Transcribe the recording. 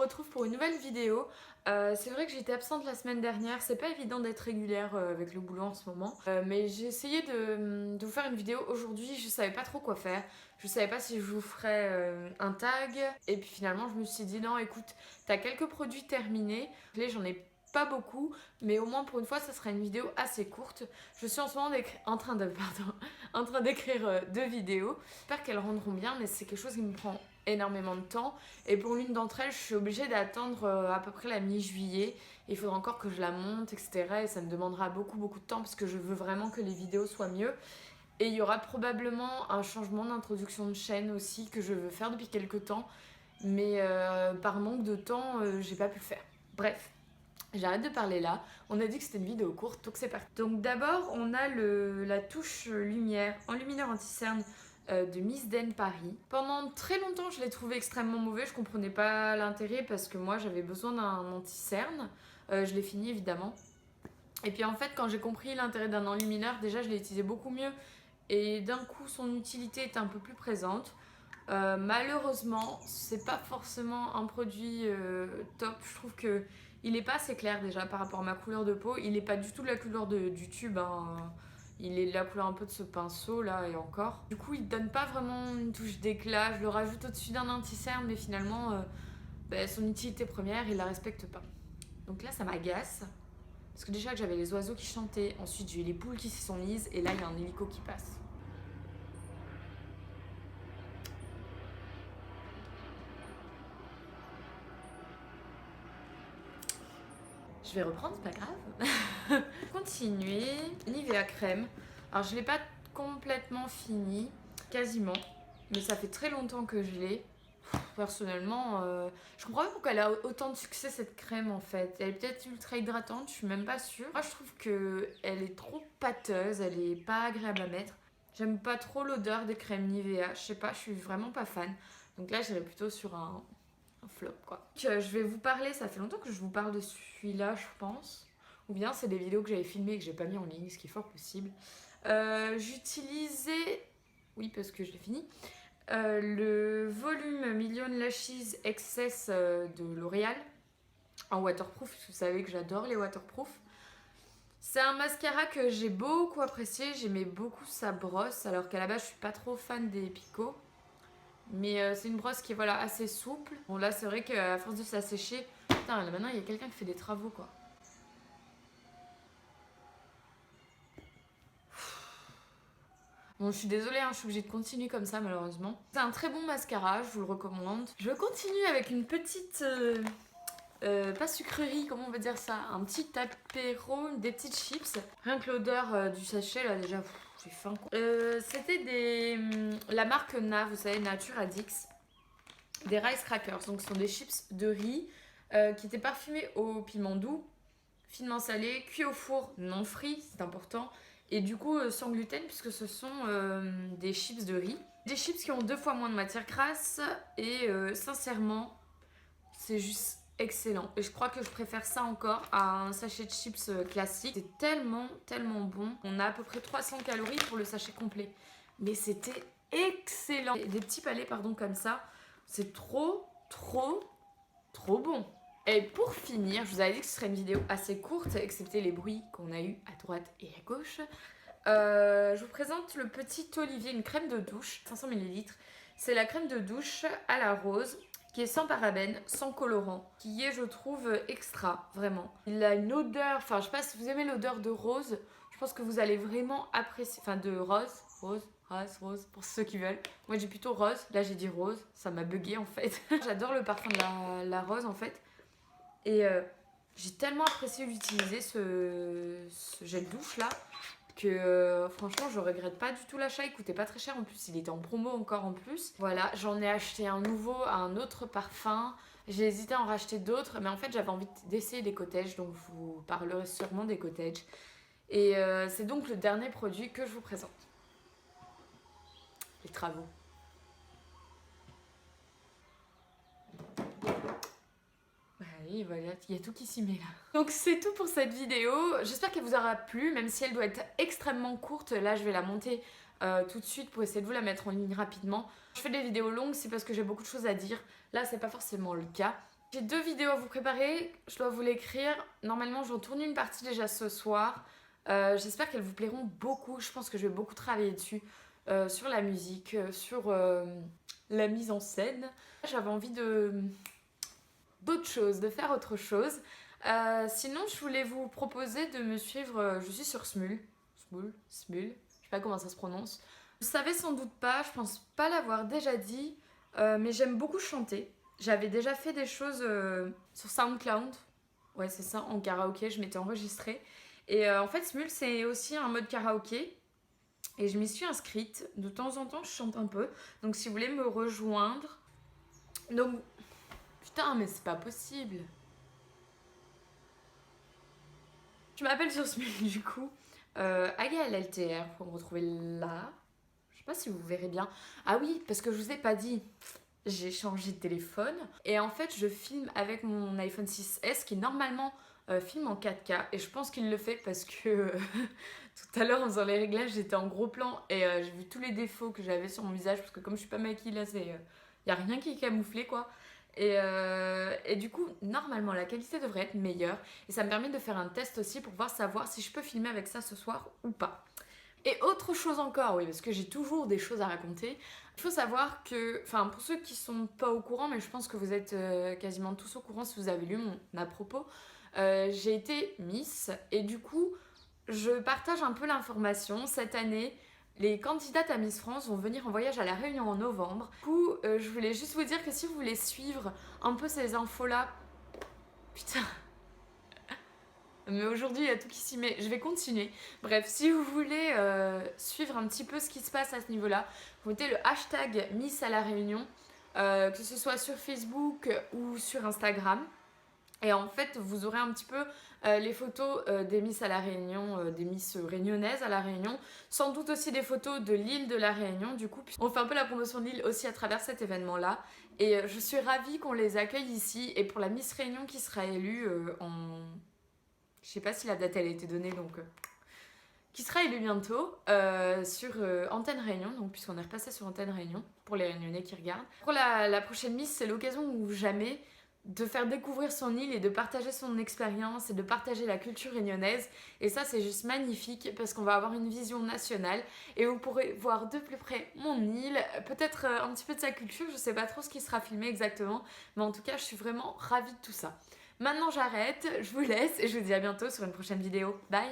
retrouve pour une nouvelle vidéo. C'est vrai que j'étais absente la semaine dernière, c'est pas évident d'être régulière avec le boulot en ce moment. Mais j'ai essayé de vous faire une vidéo aujourd'hui, je savais pas trop quoi faire. Je savais pas si je vous ferais un tag. Et puis finalement je me suis dit non écoute, t'as quelques produits terminés. J'en ai pas beaucoup, mais au moins pour une fois ça sera une vidéo assez courte. Je suis en ce moment en train d'écrire 2 vidéos. J'espère qu'elles rendront bien, mais c'est quelque chose qui me prend énormément de temps. Et pour l'une d'entre elles, je suis obligée d'attendre à peu près la mi-juillet. Il faudra encore que je la monte, etc. Et ça me demandera beaucoup de temps parce que je veux vraiment que les vidéos soient mieux. Et il y aura probablement un changement d'introduction de chaîne aussi que je veux faire depuis quelques temps. Mais par manque de temps, j'ai pas pu le faire. Bref. J'arrête de parler là, on a dit que c'était une vidéo courte, donc c'est parti. Donc d'abord, on a la touche lumière, enlumineur anti-cerne de Miss Den Paris. Pendant très longtemps, je l'ai trouvé extrêmement mauvais, je comprenais pas l'intérêt parce que moi j'avais besoin d'un anti-cerne. Je l'ai fini évidemment. Et puis en fait, quand j'ai compris l'intérêt d'un enlumineur, déjà je l'ai utilisé beaucoup mieux et d'un coup son utilité était un peu plus présente. Malheureusement, c'est pas forcément un produit top. Je trouve que il est pas assez clair déjà par rapport à ma couleur de peau. Il est pas du tout de la couleur du tube. Hein. Il est de la couleur un peu de ce pinceau là et encore. Du coup, il donne pas vraiment une touche d'éclat. Je le rajoute au-dessus d'un anti-cerne, mais finalement, son utilité première, il la respecte pas. Donc là, ça m'agace. Parce que déjà que j'avais les oiseaux qui chantaient, ensuite j'ai eu les poules qui s'y sont mises, et là, il y a un hélico qui passe. Je vais reprendre, c'est pas grave. Continuer. Nivea crème. Alors je l'ai pas complètement fini, quasiment, mais ça fait très longtemps que je l'ai. Personnellement, je comprends pas pourquoi elle a autant de succès cette crème en fait. Elle est peut-être ultra hydratante, je suis même pas sûre. Moi je trouve que elle est trop pâteuse, elle est pas agréable à mettre. J'aime pas trop l'odeur des crèmes Nivea, je sais pas, je suis vraiment pas fan. Donc là j'irais plutôt sur un flop quoi. Donc, je vais vous parler, ça fait longtemps que je vous parle de celui-là je pense. Ou bien c'est des vidéos que j'avais filmées et que j'ai pas mis en ligne, ce qui est fort possible. J'utilisais, oui parce que je l'ai fini, le volume Million Lashes Excess de L'Oréal en waterproof. Vous savez que j'adore les waterproof. C'est un mascara que j'ai beaucoup apprécié, j'aimais beaucoup sa brosse alors qu'à la base je suis pas trop fan des picots. Mais c'est une brosse qui est voilà, assez souple. Bon là c'est vrai qu'à force de s'assécher, putain là, maintenant il y a quelqu'un qui fait des travaux quoi. Bon, je suis désolée, hein, je suis obligée de continuer comme ça malheureusement. C'est un très bon mascara, je vous le recommande. Je continue avec une petite... pas sucrerie, comment on va dire ça, un petit apéro, des petites chips. Rien que l'odeur du sachet là déjà, j'ai faim quoi. C'était la marque Na, vous savez, Nature Addicts. Des rice crackers, donc ce sont des chips de riz qui étaient parfumés au piment doux, finement salé, cuits au four non frit, c'est important, et du coup sans gluten puisque ce sont des chips de riz. Des chips qui ont 2 fois moins de matière grasse et sincèrement c'est juste excellent. Et je crois que je préfère ça encore à un sachet de chips classique. C'est tellement bon. On a à peu près 300 calories pour le sachet complet. Mais c'était excellent. Des petits palets pardon comme ça, c'est trop bon. Et pour finir, je vous avais dit que ce serait une vidéo assez courte, excepté les bruits qu'on a eu à droite et à gauche. Je vous présente le petit Olivier, une crème de douche, 500 ml. C'est la crème de douche à la rose, qui est sans parabènes, sans colorant, qui est, je trouve, extra, vraiment. Il a une odeur, enfin, je sais pas si vous aimez l'odeur de rose, je pense que vous allez vraiment apprécier, enfin, de rose, pour ceux qui veulent. Moi, j'ai plutôt rose, là, j'ai dit rose, ça m'a bugué, en fait. J'adore le parfum de la rose, en fait. Et j'ai tellement apprécié l'utiliser, ce gel douche, là, que franchement je regrette pas du tout l'achat. Il coûtait pas très cher en plus, il était en promo encore en plus. Voilà, j'en ai acheté un autre parfum. J'ai hésité à en racheter d'autres, mais en fait j'avais envie d'essayer des cottages, donc je vous parlerai sûrement des cottages. Et c'est donc le dernier produit que je vous présente. Les travaux. Oui, voilà, il y a tout qui s'y met là. Donc c'est tout pour cette vidéo. J'espère qu'elle vous aura plu, même si elle doit être extrêmement courte. Là, je vais la monter tout de suite pour essayer de vous la mettre en ligne rapidement. Je fais des vidéos longues, c'est parce que j'ai beaucoup de choses à dire. Là, c'est pas forcément le cas. J'ai 2 vidéos à vous préparer, je dois vous l'écrire. Normalement, j'en tourne une partie déjà ce soir. J'espère qu'elles vous plairont beaucoup. Je pense que je vais beaucoup travailler dessus. Sur la musique, sur la mise en scène. J'avais envie d'autre chose, de faire autre chose. Sinon, je voulais vous proposer de me suivre. Je suis sur Smule. Smule. Je sais pas comment ça se prononce. Vous savez sans doute pas, je pense pas l'avoir déjà dit, mais j'aime beaucoup chanter. J'avais déjà fait des choses sur SoundCloud. Ouais, c'est ça, en karaoké, je m'étais enregistrée. Et en fait, Smule, c'est aussi un mode karaoké. Et je m'y suis inscrite. De temps en temps, je chante un peu. Donc, si vous voulez me rejoindre. Donc, putain, mais c'est pas possible. Je m'appelle sur Smule, du coup. Aga LTR, pour me retrouver là. Je sais pas si vous verrez bien. Ah oui, parce que je vous ai pas dit. J'ai changé de téléphone. Et en fait, je filme avec mon iPhone 6S qui normalement filme en 4K. Et je pense qu'il le fait parce que tout à l'heure, en faisant les réglages, j'étais en gros plan. Et j'ai vu tous les défauts que j'avais sur mon visage. Parce que comme je suis pas maquillée là, y a rien qui est camouflé quoi. Et du coup, normalement, la qualité devrait être meilleure. Et ça me permet de faire un test aussi pour savoir si je peux filmer avec ça ce soir ou pas. Et autre chose encore, oui, parce que j'ai toujours des choses à raconter. Il faut savoir que, enfin, pour ceux qui sont pas au courant, mais je pense que vous êtes quasiment tous au courant si vous avez lu mon à propos, j'ai été Miss et du coup, je partage un peu l'information. Cette année, les candidates à Miss France vont venir en voyage à La Réunion en novembre. Du coup, je voulais juste vous dire que si vous voulez suivre un peu ces infos-là, putain. Mais aujourd'hui, il y a tout qui s'y met. Je vais continuer. Bref, si vous voulez suivre un petit peu ce qui se passe à ce niveau-là, vous mettez le hashtag Miss à la Réunion, que ce soit sur Facebook ou sur Instagram. Et en fait, vous aurez un petit peu les photos des Miss à la Réunion, des Miss réunionnaises à la Réunion. Sans doute aussi des photos de l'île de la Réunion, du coup. On fait un peu la promotion de l'île aussi à travers cet événement-là. Et je suis ravie qu'on les accueille ici. Et pour la Miss Réunion qui sera élue en... Je sais pas si la date elle a été donnée, donc qui sera élue bientôt sur Antenne Réunion, donc puisqu'on est repassé sur Antenne Réunion pour les Réunionnais qui regardent. Pour la prochaine Miss, c'est l'occasion ou jamais de faire découvrir son île et de partager son expérience et de partager la culture réunionnaise. Et ça, c'est juste magnifique parce qu'on va avoir une vision nationale et vous pourrez voir de plus près mon île, peut-être un petit peu de sa culture, je sais pas trop ce qui sera filmé exactement, mais en tout cas, je suis vraiment ravie de tout ça. Maintenant j'arrête, je vous laisse et je vous dis à bientôt sur une prochaine vidéo. Bye!